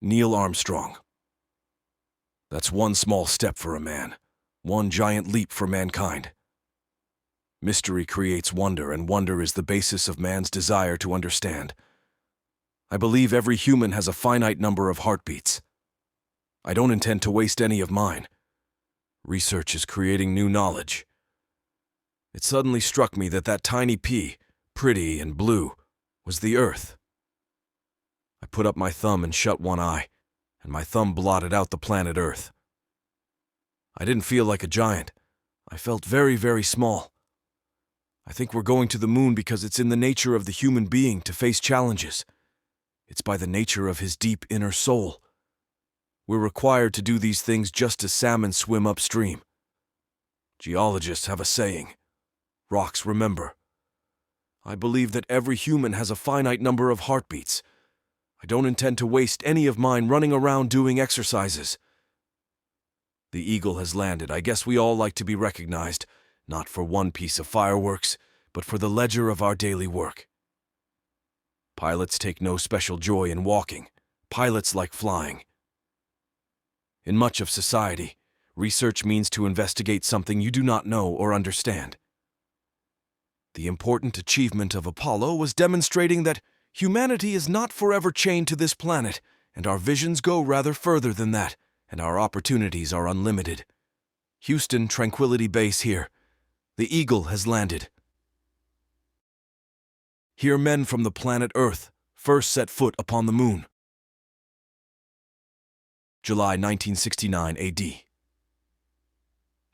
Neil Armstrong. That's one small step for a man, one giant leap for mankind. Mystery creates wonder, and wonder is the basis of man's desire to understand. I believe every human has a finite number of heartbeats. I don't intend to waste any of mine. Research is creating new knowledge. It suddenly struck me that that tiny pea, pretty and blue, was the Earth. I put up my thumb and shut one eye, and my thumb blotted out the planet Earth. I didn't feel like a giant. I felt very, very small. I think we're going to the moon because it's in the nature of the human being to face challenges. It's by the nature of his deep inner soul. We're required to do these things just as salmon swim upstream. Geologists have a saying, "Rocks remember." I believe that every human has a finite number of heartbeats. I don't intend to waste any of mine running around doing exercises. The eagle has landed. I guess we all like to be recognized, not for one piece of fireworks, but for the ledger of our daily work. Pilots take no special joy in walking. Pilots like flying. In much of society, research means to investigate something you do not know or understand. The important achievement of Apollo was demonstrating that humanity is not forever chained to this planet, and our visions go rather further than that, and our opportunities are unlimited. Houston, Tranquility Base here. The Eagle has landed. Here men from the planet Earth first set foot upon the moon. July 1969 AD.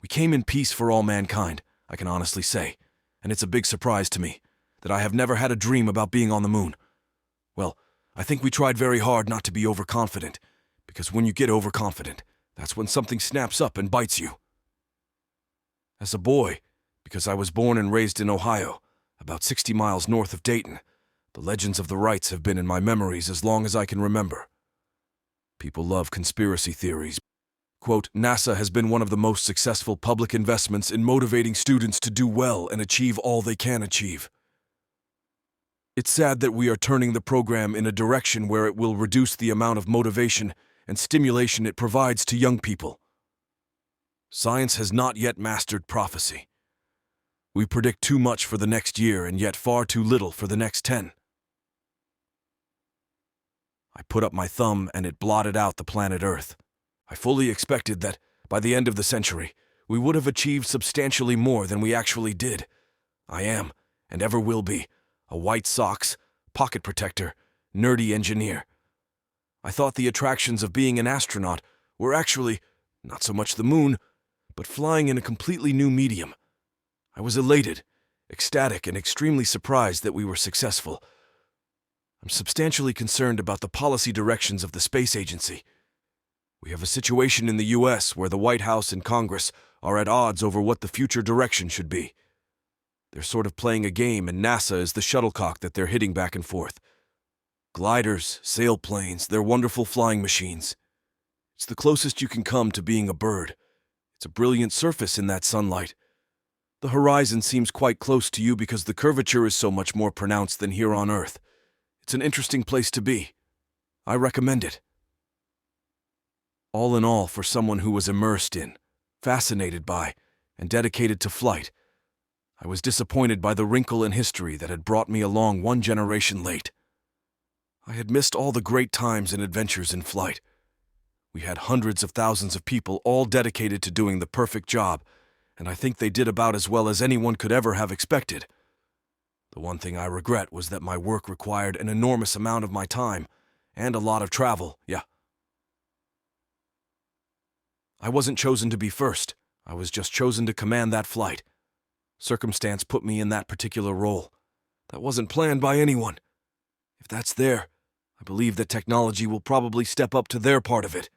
We came in peace for all mankind, I can honestly say, and it's a big surprise to me that I have never had a dream about being on the moon. Well, I think we tried very hard not to be overconfident, because when you get overconfident, that's when something snaps up and bites you. As a boy, because I was born and raised in Ohio, about 60 miles north of Dayton, the legends of the Wrights have been in my memories as long as I can remember. People love conspiracy theories. Quote, NASA has been one of the most successful public investments in motivating students to do well and achieve all they can achieve. It's sad that we are turning the program in a direction where it will reduce the amount of motivation and stimulation it provides to young people. Science has not yet mastered prophecy. We predict too much for the next year and yet far too little for the next 10. I put up my thumb and it blotted out the planet Earth. I fully expected that, by the end of the century, we would have achieved substantially more than we actually did. I am, and ever will be, a white socks, pocket protector, nerdy engineer. I thought the attractions of being an astronaut were actually not so much the moon, but flying in a completely new medium. I was elated, ecstatic, and extremely surprised that we were successful. I'm substantially concerned about the policy directions of the space agency. We have a situation in the U.S. where the White House and Congress are at odds over what the future direction should be. They're sort of playing a game, and NASA is the shuttlecock that they're hitting back and forth. Gliders, sailplanes, they're wonderful flying machines. It's the closest you can come to being a bird. It's a brilliant surface in that sunlight. The horizon seems quite close to you because the curvature is so much more pronounced than here on Earth. It's an interesting place to be. I recommend it. All in all, for someone who was immersed in, fascinated by, and dedicated to flight, I was disappointed by the wrinkle in history that had brought me along one generation late. I had missed all the great times and adventures in flight. We had hundreds of thousands of people all dedicated to doing the perfect job, and I think they did about as well as anyone could ever have expected. The one thing I regret was that my work required an enormous amount of my time, and a lot of travel, yeah. I wasn't chosen to be first. I was just chosen to command that flight. Circumstance put me in that particular role. That wasn't planned by anyone. If that's there, I believe that technology will probably step up to their part of it.